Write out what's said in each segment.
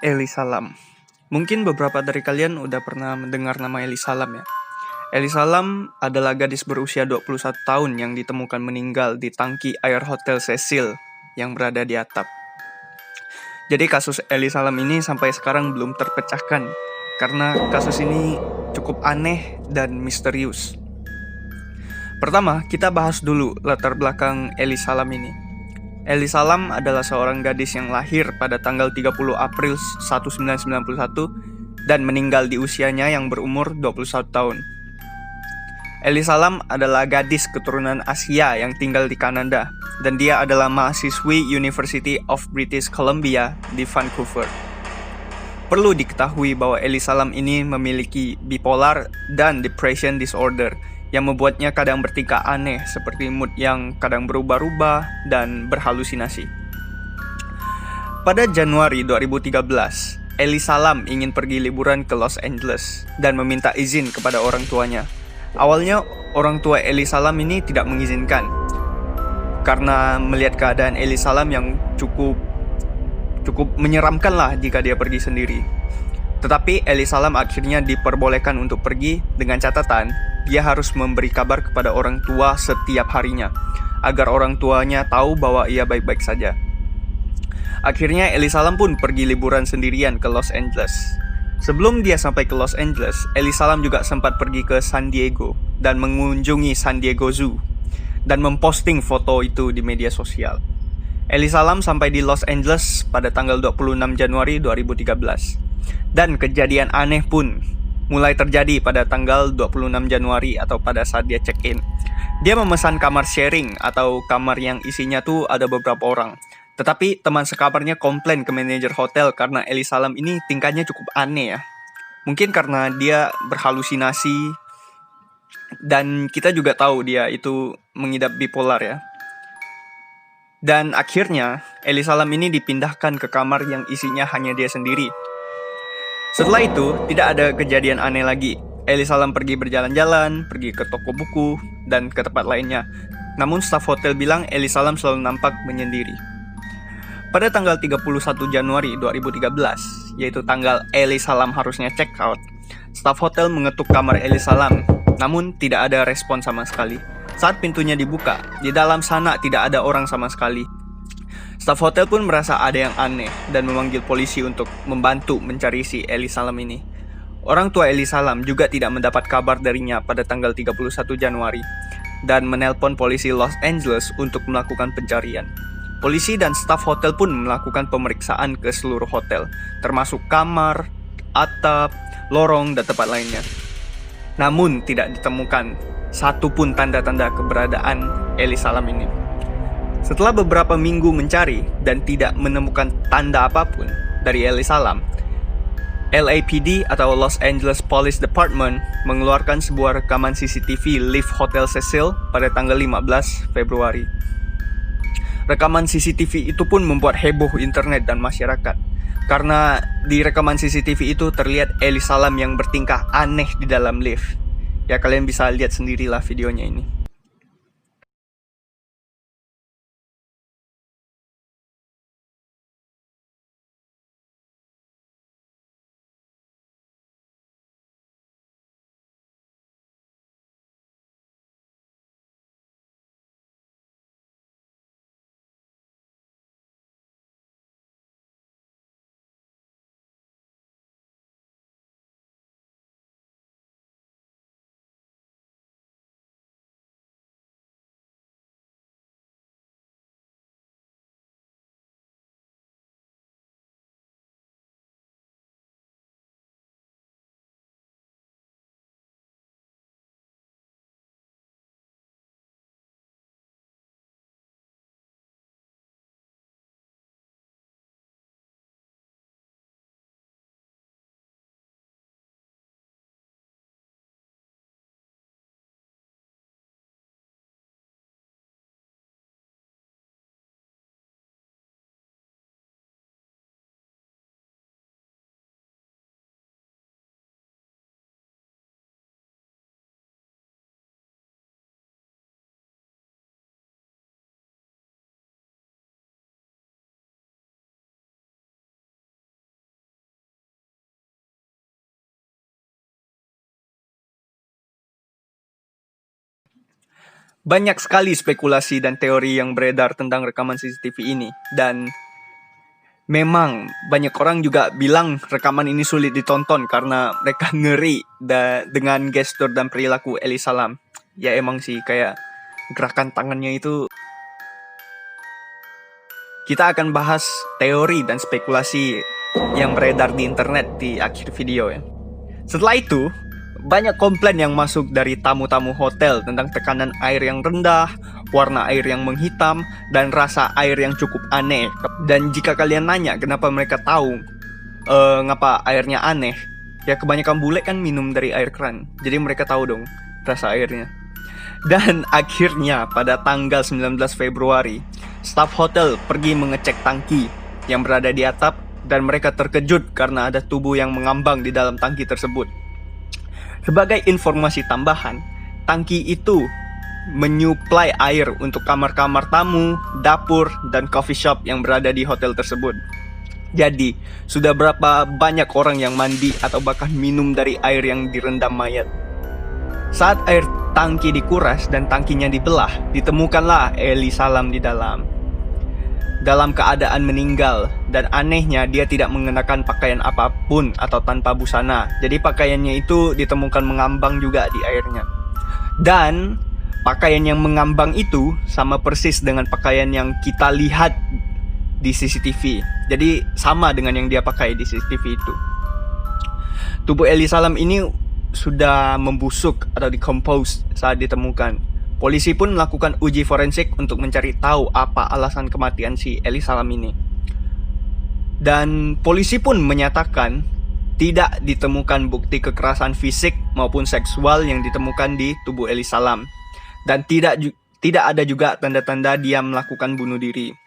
Eli Salam. Mungkin beberapa dari kalian udah pernah mendengar nama Eli Salam ya. Eli Salam adalah gadis berusia 21 tahun yang ditemukan meninggal di tangki air Hotel Cecil yang berada di atap. Jadi kasus Eli Salam ini sampai sekarang belum terpecahkan karena kasus ini cukup aneh dan misterius. Pertama, kita bahas dulu latar belakang Eli Salam ini. Eli Salam adalah seorang gadis yang lahir pada tanggal 30 April 1991 dan meninggal di usianya yang berumur 21 tahun. Eli Salam adalah gadis keturunan Asia yang tinggal di Kanada dan dia adalah mahasiswi University of British Columbia di Vancouver. Perlu diketahui bahwa Eli Salam ini memiliki bipolar dan depression disorder yang membuatnya kadang bertingkah aneh seperti mood yang kadang berubah-ubah dan berhalusinasi. Pada Januari 2013, Eli Salam ingin pergi liburan ke Los Angeles dan meminta izin kepada orang tuanya. Awalnya orang tua Eli Salam ini tidak mengizinkan karena melihat keadaan Eli Salam yang cukup menyeramkan lah jika dia pergi sendiri. Tetapi Eli Salam akhirnya diperbolehkan untuk pergi dengan catatan dia harus memberi kabar kepada orang tua setiap harinya agar orang tuanya tahu bahwa ia baik-baik saja. Akhirnya Eli Salam pun pergi liburan sendirian ke Los Angeles. Sebelum dia sampai ke Los Angeles, Eli Salam juga sempat pergi ke San Diego dan mengunjungi San Diego Zoo dan memposting foto itu di media sosial. Eli Salam sampai di Los Angeles pada tanggal 26 Januari 2013. Dan kejadian aneh pun mulai terjadi pada tanggal 26 Januari atau pada saat dia check-in. Dia memesan kamar sharing atau kamar yang isinya tuh ada beberapa orang. Tetapi teman sekamarnya komplain ke manajer hotel karena Eli Salam ini tingkahnya cukup aneh ya. Mungkin karena dia berhalusinasi dan kita juga tahu dia itu mengidap bipolar ya. Dan akhirnya Eli Salam ini dipindahkan ke kamar yang isinya hanya dia sendiri. Setelah itu tidak ada kejadian aneh lagi. Eli Salam pergi berjalan-jalan, pergi ke toko buku, dan ke tempat lainnya. Namun staf hotel bilang Eli Salam selalu nampak menyendiri. Pada tanggal 31 Januari 2013, yaitu tanggal Eli Salam harusnya check out, staf hotel mengetuk kamar Eli Salam, namun tidak ada respon sama sekali. Saat pintunya dibuka, di dalam sana tidak ada orang sama sekali. Staf hotel pun merasa ada yang aneh dan memanggil polisi untuk membantu mencari si Eli Salam ini. Orang tua Eli Salam juga tidak mendapat kabar darinya pada tanggal 31 Januari dan menelpon polisi Los Angeles untuk melakukan pencarian. Polisi dan staf hotel pun melakukan pemeriksaan ke seluruh hotel, termasuk kamar, atap, lorong, dan tempat lainnya. Namun tidak ditemukan satupun tanda-tanda keberadaan Eli Salam ini. Setelah beberapa minggu mencari dan tidak menemukan tanda apapun dari Eli Salam, LAPD atau Los Angeles Police Department mengeluarkan sebuah rekaman CCTV lift Hotel Cecil pada tanggal 15 Februari. Rekaman CCTV itu pun membuat heboh internet dan masyarakat karena di rekaman CCTV itu terlihat Eli Salam yang bertingkah aneh di dalam lift. Ya kalian bisa lihat sendirilah videonya ini. Banyak sekali spekulasi dan teori yang beredar tentang rekaman CCTV ini, dan memang banyak orang juga bilang rekaman ini sulit ditonton karena mereka ngeri dengan gestur dan perilaku Ellie Salam. Ya emang sih, kayak gerakan tangannya itu. Kita akan bahas teori dan spekulasi yang beredar di internet di akhir video ya. Setelah itu, banyak komplain yang masuk dari tamu-tamu hotel tentang tekanan air yang rendah, warna air yang menghitam, dan rasa air yang cukup aneh. Dan jika kalian nanya kenapa mereka tahu ngapa airnya aneh, ya kebanyakan bule kan minum dari air keran, jadi mereka tahu dong rasa airnya. Dan akhirnya pada tanggal 19 Februari, staf hotel pergi mengecek tangki yang berada di atap, dan mereka terkejut karena ada tubuh yang mengambang di dalam tangki tersebut. Sebagai informasi tambahan, tangki itu menyuplai air untuk kamar-kamar tamu, dapur, dan coffee shop yang berada di hotel tersebut. Jadi, sudah berapa banyak orang yang mandi atau bahkan minum dari air yang direndam mayat. Saat air tangki dikuras dan tangkinya dibelah, ditemukanlah Ellie Salam di dalam keadaan meninggal, dan anehnya dia tidak mengenakan pakaian apapun atau tanpa busana. Jadi pakaiannya itu ditemukan mengambang juga di airnya. Dan pakaian yang mengambang itu sama persis dengan pakaian yang kita lihat di CCTV. Jadi sama dengan yang dia pakai di CCTV itu. Tubuh Ellie Salam ini sudah membusuk atau decompose saat ditemukan. Polisi pun melakukan uji forensik untuk mencari tahu apa alasan kematian si Ellie Salam ini. Dan polisi pun menyatakan tidak ditemukan bukti kekerasan fisik maupun seksual yang ditemukan di tubuh Ellie Salam. Dan tidak ada juga tanda-tanda dia melakukan bunuh diri.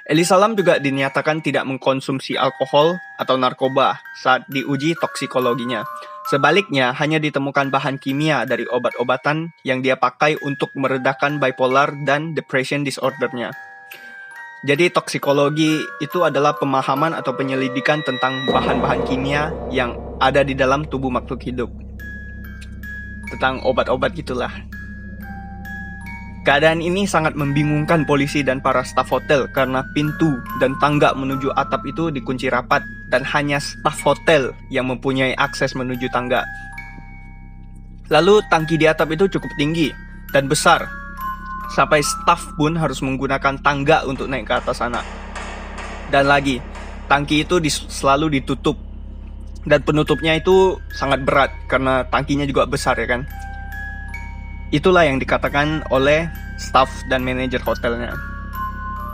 Ellie Salam juga dinyatakan tidak mengkonsumsi alkohol atau narkoba saat diuji toksikologinya. Sebaliknya, hanya ditemukan bahan kimia dari obat-obatan yang dia pakai untuk meredakan bipolar dan depression disordernya. Jadi toksikologi itu adalah pemahaman atau penyelidikan tentang bahan-bahan kimia yang ada di dalam tubuh makhluk hidup. Tentang obat-obat gitulah. Keadaan ini sangat membingungkan polisi dan para staf hotel karena pintu dan tangga menuju atap itu dikunci rapat dan hanya staf hotel yang mempunyai akses menuju tangga. Lalu tangki di atap itu cukup tinggi dan besar, sampai staf pun harus menggunakan tangga untuk naik ke atas sana. Dan lagi, tangki itu selalu ditutup, dan penutupnya itu sangat berat karena tangkinya juga besar ya kan. Itulah yang dikatakan oleh staf dan manajer hotelnya.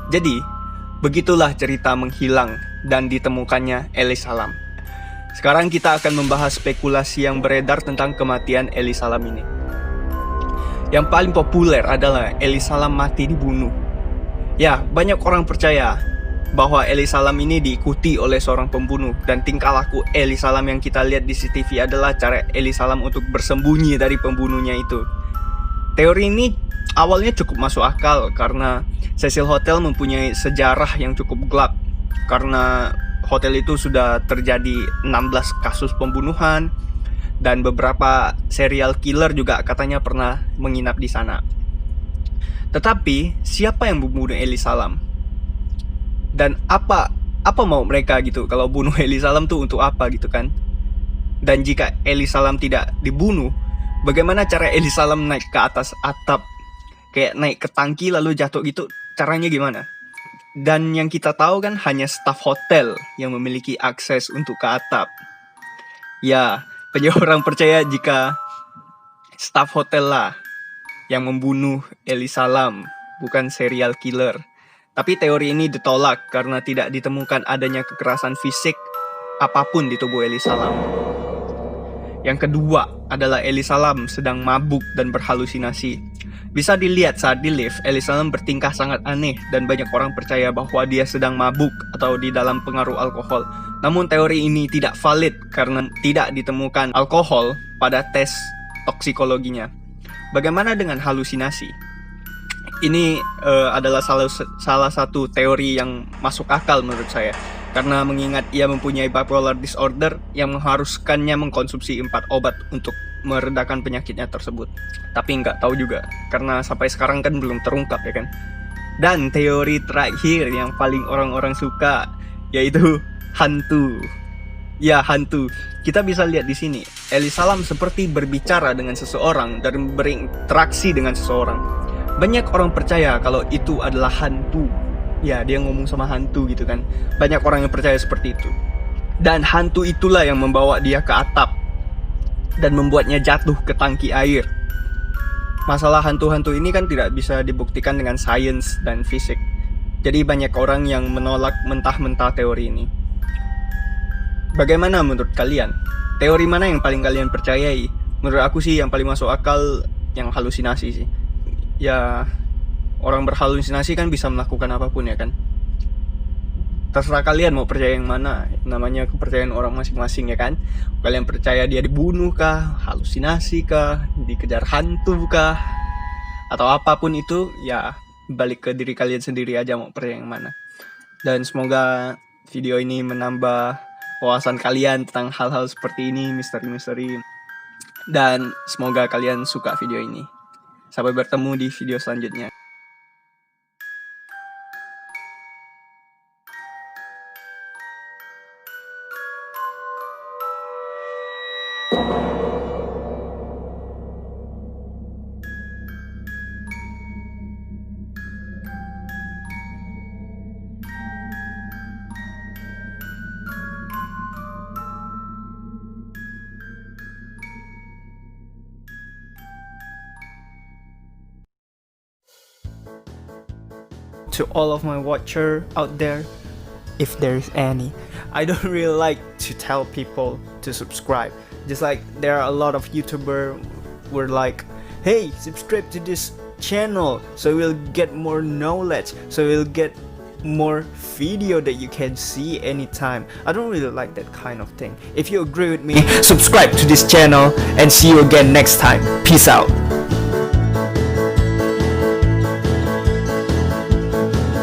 Jadi, begitulah cerita menghilang dan ditemukannya Ellie Salam. Sekarang kita akan membahas spekulasi yang beredar tentang kematian Ellie Salam ini. Yang paling populer adalah Ellie Salam mati dibunuh. Ya, banyak orang percaya bahwa Ellie Salam ini diikuti oleh seorang pembunuh, dan tingkah laku Ellie Salam yang kita lihat di CCTV adalah cara Ellie Salam untuk bersembunyi dari pembunuhnya itu. Teori ini awalnya cukup masuk akal karena Cecil Hotel mempunyai sejarah yang cukup gelap, karena hotel itu sudah terjadi 16 kasus pembunuhan dan beberapa serial killer juga katanya pernah menginap di sana. Tetapi siapa yang membunuh Ellie Salam? Dan apa mau mereka gitu kalau bunuh Ellie Salam tuh untuk apa gitu kan? Dan jika Ellie Salam tidak dibunuh, bagaimana cara Ellie Salam naik ke atas atap? Kayak naik ke tangki lalu jatuh gitu, caranya gimana? Dan yang kita tahu kan hanya staf hotel yang memiliki akses untuk ke atap. Ya, banyak orang percaya jika staf hotel lah yang membunuh Ellie Salam, bukan serial killer. Tapi teori ini ditolak karena tidak ditemukan adanya kekerasan fisik apapun di tubuh Ellie Salam. Yang kedua adalah Ellie Salam sedang mabuk dan berhalusinasi. Bisa dilihat saat di lift, Ellie Salam bertingkah sangat aneh dan banyak orang percaya bahwa dia sedang mabuk atau di dalam pengaruh alkohol. Namun teori ini tidak valid karena tidak ditemukan alkohol pada tes toksikologinya. Bagaimana dengan halusinasi? Ini adalah salah satu teori yang masuk akal menurut saya. Karena mengingat ia mempunyai bipolar disorder yang mengharuskannya mengkonsumsi 4 obat untuk meredakan penyakitnya tersebut. Tapi nggak tahu juga, karena sampai sekarang kan belum terungkap ya kan. Dan teori terakhir yang paling orang-orang suka, yaitu hantu. Ya, hantu. Kita bisa lihat di sini, Ellie seperti berbicara dengan seseorang dan berinteraksi dengan seseorang. Banyak orang percaya kalau itu adalah hantu. Ya, dia ngomong sama hantu gitu kan. Banyak orang yang percaya seperti itu. Dan hantu itulah yang membawa dia ke atap dan membuatnya jatuh ke tangki air. Masalah hantu-hantu ini kan tidak bisa dibuktikan dengan sains dan fisik. Jadi banyak orang yang menolak mentah-mentah teori ini. Bagaimana menurut kalian? Teori mana yang paling kalian percayai? Menurut aku sih yang paling masuk akal yang halusinasi sih. Ya, orang berhalusinasi kan bisa melakukan apapun ya kan. Terserah kalian mau percaya yang mana. Namanya kepercayaan orang masing-masing ya kan. Kalian percaya dia dibunuh kah, halusinasi kah, dikejar hantu kah, atau apapun itu, ya balik ke diri kalian sendiri aja mau percaya yang mana. Dan semoga video ini menambah wawasan kalian tentang hal-hal seperti ini, misteri-misteri. Dan semoga kalian suka video ini. Sampai bertemu di video selanjutnya. To all of my watcher out there, if there is any, I don't really like to tell people to subscribe. Just like there are a lot of YouTuber were like, hey, subscribe to this channel so we'll get more knowledge, so we'll get more video that you can see anytime. I don't really like that kind of thing. If you agree with me, subscribe to this channel and see you again next time. Peace out.